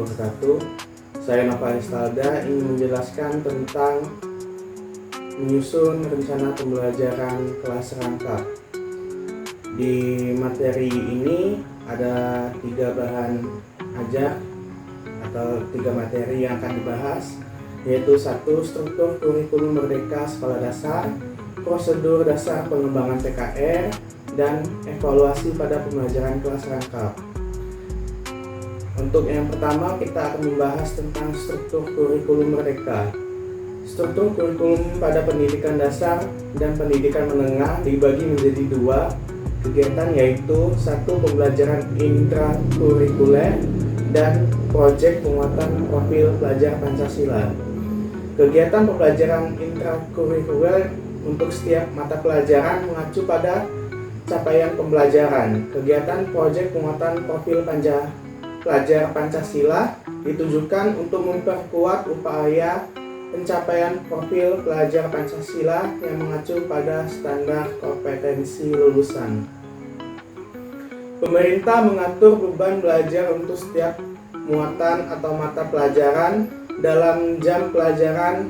wabarakatuh. Saya Nova Estalda ingin menjelaskan tentang menyusun rencana pembelajaran kelas rangkap. Di materi ini ada 3 bahan ajar atau 3 materi yang akan dibahas, yaitu 1. Struktur kurikulum merdeka sekolah dasar, prosedur dasar pengembangan PKR, dan evaluasi pada pembelajaran kelas rangkap. Untuk yang pertama, kita akan membahas tentang struktur kurikulum merdeka. Struktur kurikulum pada pendidikan dasar dan pendidikan menengah dibagi menjadi 2 kegiatan, yaitu 1. Pembelajaran intrakurikuler dan proyek penguatan profil pelajar Pancasila. Kegiatan pembelajaran intrakurikuler untuk setiap mata pelajaran mengacu pada capaian pembelajaran. Kegiatan proyek penguatan profil pelajar Pancasila ditujukan untuk memperkuat upaya pencapaian profil pelajar Pancasila yang mengacu pada standar kompetensi lulusan. Pemerintah mengatur beban belajar untuk setiap muatan atau mata pelajaran dalam jam pelajaran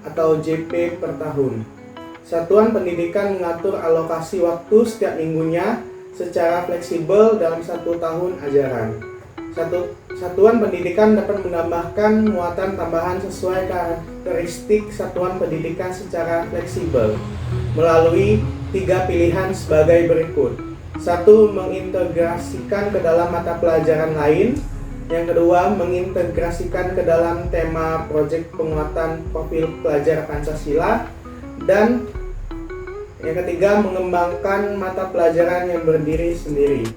atau JP per tahun. Satuan pendidikan mengatur alokasi waktu setiap minggunya secara fleksibel dalam 1 tahun ajaran. Satuan pendidikan dapat menambahkan muatan tambahan sesuai karakteristik satuan pendidikan secara fleksibel melalui 3 pilihan sebagai berikut. 1. Mengintegrasikan ke dalam mata pelajaran lain. Yang kedua, mengintegrasikan ke dalam tema proyek penguatan profil pelajar Pancasila. Dan yang ketiga, mengembangkan mata pelajaran yang berdiri sendiri.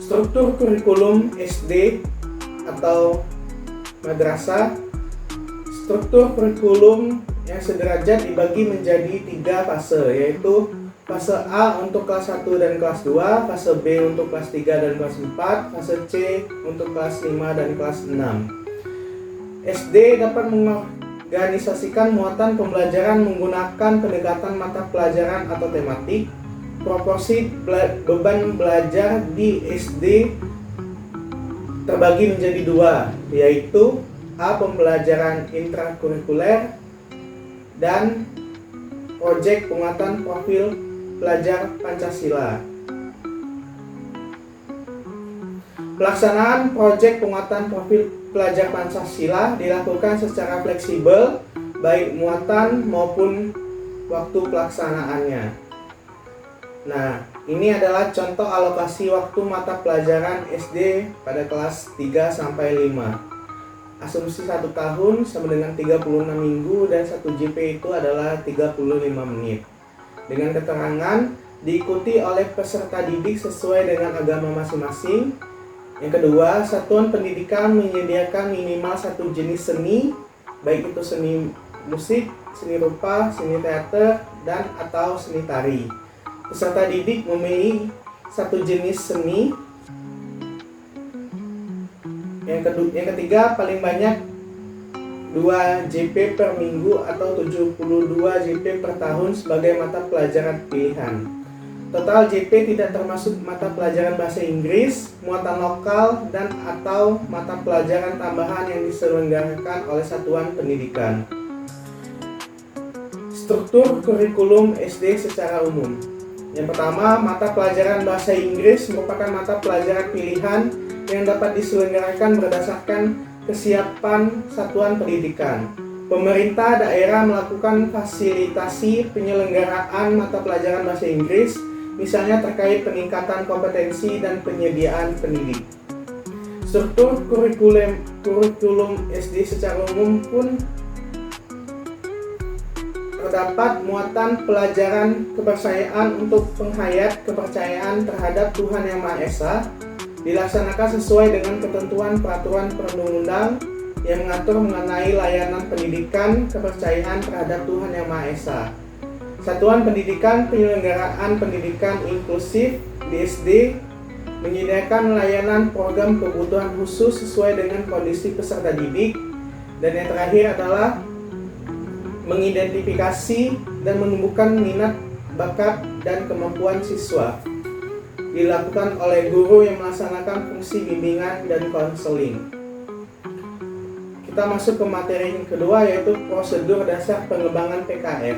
Struktur kurikulum SD atau madrasah. Struktur kurikulum yang sederajat dibagi menjadi 3 fase, yaitu fase A untuk kelas 1 dan kelas 2, fase B untuk kelas 3 dan kelas 4, fase C untuk kelas 5 dan kelas 6. SD dapat organisasikan muatan pembelajaran menggunakan pendekatan mata pelajaran atau tematik. Proporsi beban belajar di SD terbagi menjadi 2, yaitu A. Pembelajaran intrakurikuler dan proyek penguatan profil pelajar Pancasila. Pelaksanaan proyek penguatan profil pelajar Pancasila dilakukan secara fleksibel, baik muatan maupun waktu pelaksanaannya. Nah, ini adalah contoh alokasi waktu mata pelajaran SD pada kelas 3 sampai 5. Asumsi 1 tahun sama dengan 36 minggu dan 1 JP itu adalah 35 menit. Dengan keterangan diikuti oleh peserta didik sesuai dengan agama masing-masing. Yang kedua, satuan pendidikan menyediakan minimal 1 jenis seni, baik itu seni musik, seni rupa, seni teater, dan atau seni tari. Peserta didik memilih 1 jenis seni. Yang ketiga, paling banyak 2 JP per minggu atau 72 JP per tahun sebagai mata pelajaran pilihan. Total JP tidak termasuk mata pelajaran bahasa Inggris, muatan lokal, dan atau mata pelajaran tambahan yang diselenggarakan oleh satuan pendidikan. Struktur kurikulum SD secara umum. Yang pertama, mata pelajaran bahasa Inggris merupakan mata pelajaran pilihan yang dapat diselenggarakan berdasarkan kesiapan satuan pendidikan. Pemerintah daerah melakukan fasilitasi penyelenggaraan mata pelajaran bahasa Inggris, misalnya terkait peningkatan kompetensi dan penyediaan pendidik. Struktur kurikulum SD secara umum pun terdapat muatan pelajaran kepercayaan untuk penghayat kepercayaan terhadap Tuhan Yang Maha Esa, dilaksanakan sesuai dengan ketentuan peraturan perundang-undang yang mengatur mengenai layanan pendidikan kepercayaan terhadap Tuhan Yang Maha Esa. Satuan pendidikan penyelenggaraan pendidikan inklusif di SD menyediakan layanan program kebutuhan khusus sesuai dengan kondisi peserta didik. Dan yang terakhir adalah mengidentifikasi dan menumbuhkan minat, bakat, dan kemampuan siswa. dilakukan oleh guru yang melaksanakan fungsi bimbingan dan konseling. Kita masuk ke materi yang kedua, yaitu prosedur dasar pengembangan PKR.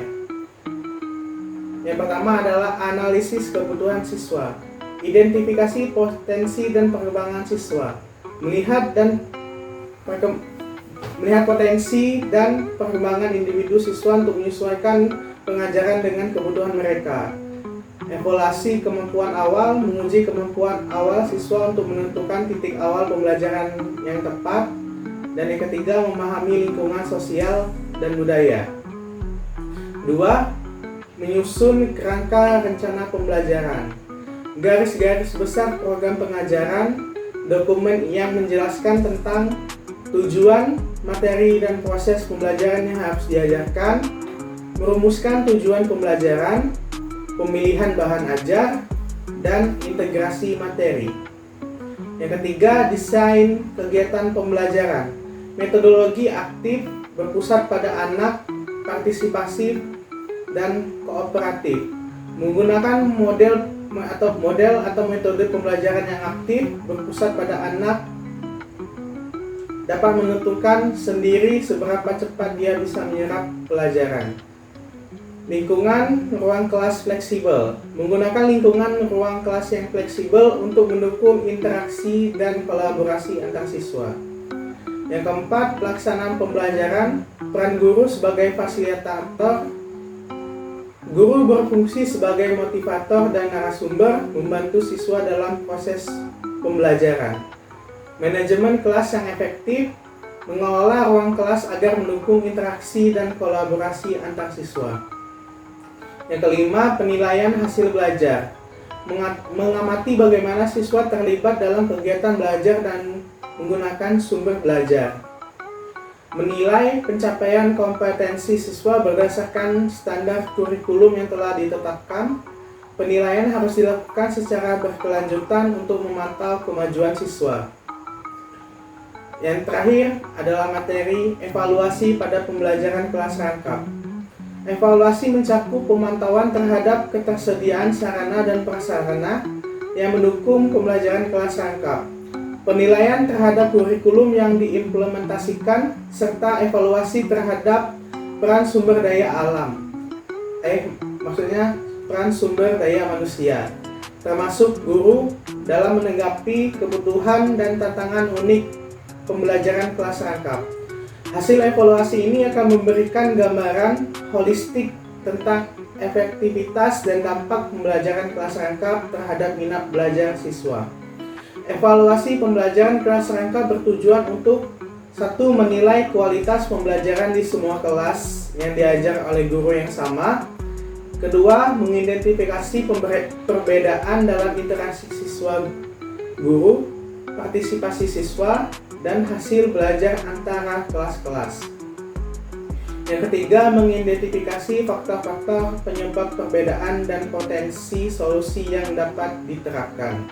Yang pertama adalah analisis kebutuhan siswa, identifikasi potensi dan perkembangan siswa, melihat potensi dan perkembangan individu siswa untuk menyesuaikan pengajaran dengan kebutuhan mereka. Evaluasi kemampuan awal, menguji kemampuan awal siswa untuk menentukan titik awal pembelajaran yang tepat. Dan yang ketiga, memahami lingkungan sosial dan budaya. 2. Menyusun kerangka rencana pembelajaran, garis-garis besar program pengajaran, dokumen yang menjelaskan tentang tujuan, materi, dan proses pembelajaran yang harus diajarkan, merumuskan tujuan pembelajaran, pemilihan bahan ajar, dan integrasi materi. Yang ketiga, desain kegiatan pembelajaran, metodologi aktif, berpusat pada anak, partisipasif, dan kooperatif, menggunakan model atau metode pembelajaran yang aktif, berpusat pada anak, dapat menentukan sendiri seberapa cepat dia bisa menyerap pelajaran. Lingkungan ruang kelas fleksibel, menggunakan lingkungan ruang kelas yang fleksibel untuk mendukung interaksi dan kolaborasi antar siswa. Yang keempat, pelaksanaan pembelajaran, peran guru sebagai fasilitator. Guru berfungsi sebagai motivator dan narasumber, membantu siswa dalam proses pembelajaran. Manajemen kelas yang efektif, mengelola ruang kelas agar mendukung interaksi dan kolaborasi antar siswa. Yang kelima, penilaian hasil belajar, mengamati bagaimana siswa terlibat dalam kegiatan belajar dan menggunakan sumber belajar. Menilai pencapaian kompetensi siswa berdasarkan standar kurikulum yang telah ditetapkan. Penilaian harus dilakukan secara berkelanjutan untuk memantau kemajuan siswa. Yang terakhir adalah materi evaluasi pada pembelajaran kelas rangkap. Evaluasi mencakup pemantauan terhadap ketersediaan sarana dan prasarana yang mendukung pembelajaran kelas rangkap, penilaian terhadap kurikulum yang diimplementasikan, serta evaluasi terhadap peran sumber daya alam. Maksudnya peran sumber daya manusia, termasuk guru dalam menanggapi kebutuhan dan tantangan unik pembelajaran kelas rangkap. Hasil evaluasi ini akan memberikan gambaran holistik tentang efektivitas dan dampak pembelajaran kelas rangkap terhadap minat belajar siswa. Evaluasi pembelajaran kelas rangkap bertujuan untuk 1. Menilai kualitas pembelajaran di semua kelas yang diajar oleh guru yang sama. 2. Mengidentifikasi perbedaan dalam interaksi siswa guru, partisipasi siswa, dan hasil belajar antara kelas-kelas. Yang ketiga, mengidentifikasi faktor-faktor penyebab perbedaan dan potensi solusi yang dapat diterapkan.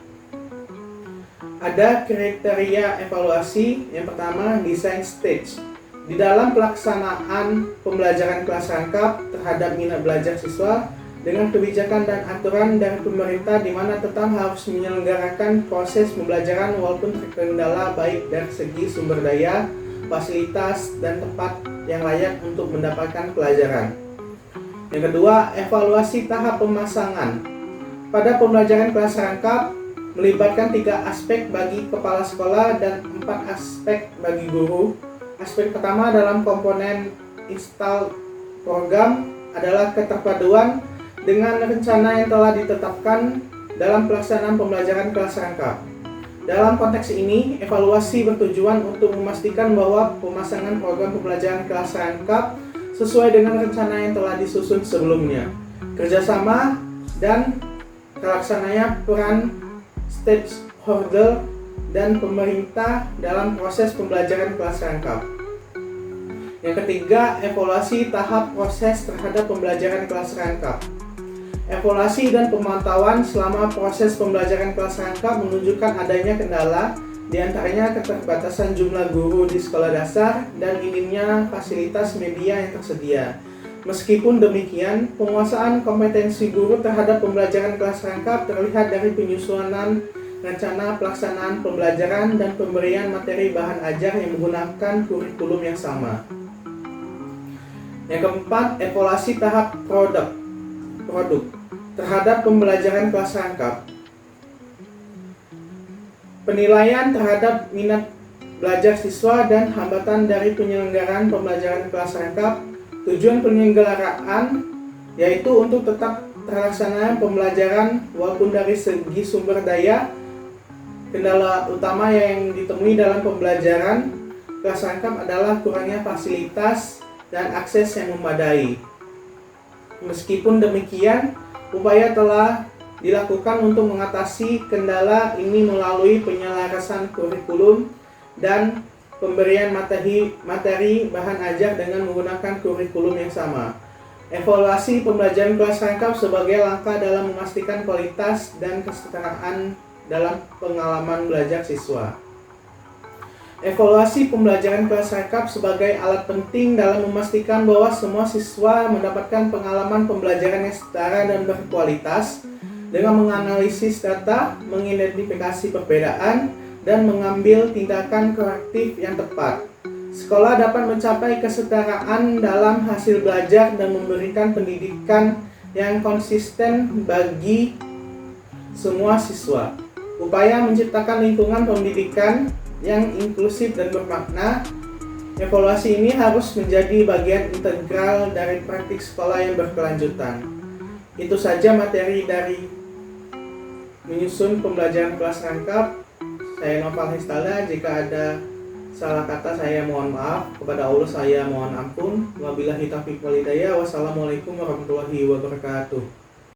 Ada kriteria evaluasi. Yang pertama, design stage. Di dalam pelaksanaan pembelajaran kelas rangkap terhadap minat belajar siswa, dengan kebijakan dan aturan dari pemerintah di mana tetap harus menyelenggarakan proses pembelajaran walaupun terkendala baik dari segi sumber daya, fasilitas, dan tempat yang layak untuk mendapatkan pelajaran. Yang kedua, evaluasi tahap pemasangan. Pada pembelajaran kelas rangkap melibatkan 3 aspek bagi kepala sekolah dan 4 aspek bagi guru. Aspek pertama dalam komponen install program adalah keterpaduan dengan rencana yang telah ditetapkan dalam pelaksanaan pembelajaran kelas rangkap. Dalam konteks ini, evaluasi bertujuan untuk memastikan bahwa pemasangan program pembelajaran kelas rangkap sesuai dengan rencana yang telah disusun sebelumnya. Kerjasama dan terlaksananya peran stakeholder dan pemerintah dalam proses pembelajaran kelas rangkap. Yang ketiga, evaluasi tahap proses terhadap pembelajaran kelas rangkap. Evaluasi dan pemantauan selama proses pembelajaran kelas rangkap menunjukkan adanya kendala, diantaranya keterbatasan jumlah guru di sekolah dasar dan minimnya fasilitas media yang tersedia. Meskipun demikian, penguasaan kompetensi guru terhadap pembelajaran kelas rangkap terlihat dari penyusunan rencana pelaksanaan pembelajaran dan pemberian materi bahan ajar yang menggunakan kurikulum yang sama. Yang keempat, evaluasi tahap produk terhadap pembelajaran kelas rangkap. Penilaian terhadap minat belajar siswa dan hambatan dari penyelenggaraan pembelajaran kelas rangkap. Tujuan penyelenggaraan yaitu untuk tetap terlaksananya pembelajaran walaupun dari segi sumber daya. Kendala utama yang ditemui dalam pembelajaran kelas rangkap adalah kurangnya fasilitas dan akses yang memadai. Meskipun demikian, upaya telah dilakukan untuk mengatasi kendala ini melalui penyelarasan kurikulum dan pemberian materi bahan ajar dengan menggunakan kurikulum yang sama. Evaluasi pembelajaran kelas rangkap sebagai langkah dalam memastikan kualitas dan kesetaraan dalam pengalaman belajar siswa. Evaluasi pembelajaran kelas rangkap sebagai alat penting dalam memastikan bahwa semua siswa mendapatkan pengalaman pembelajaran yang setara dan berkualitas dengan menganalisis data, mengidentifikasi perbedaan, dan mengambil tindakan korektif yang tepat. Sekolah dapat mencapai kesetaraan dalam hasil belajar dan memberikan pendidikan yang konsisten bagi semua siswa. Upaya menciptakan lingkungan pendidikan yang inklusif dan bermakna. Evaluasi ini harus menjadi bagian integral dari praktik sekolah yang berkelanjutan. Itu saja materi dari menyusun pembelajaran kelas rangkap. Saya Noval Hestala. Jika ada salah kata saya mohon maaf. Kepada Allah saya mohon ampun. Wabillahi taufiq wal hidayah. Wassalamualaikum warahmatullahi wabarakatuh.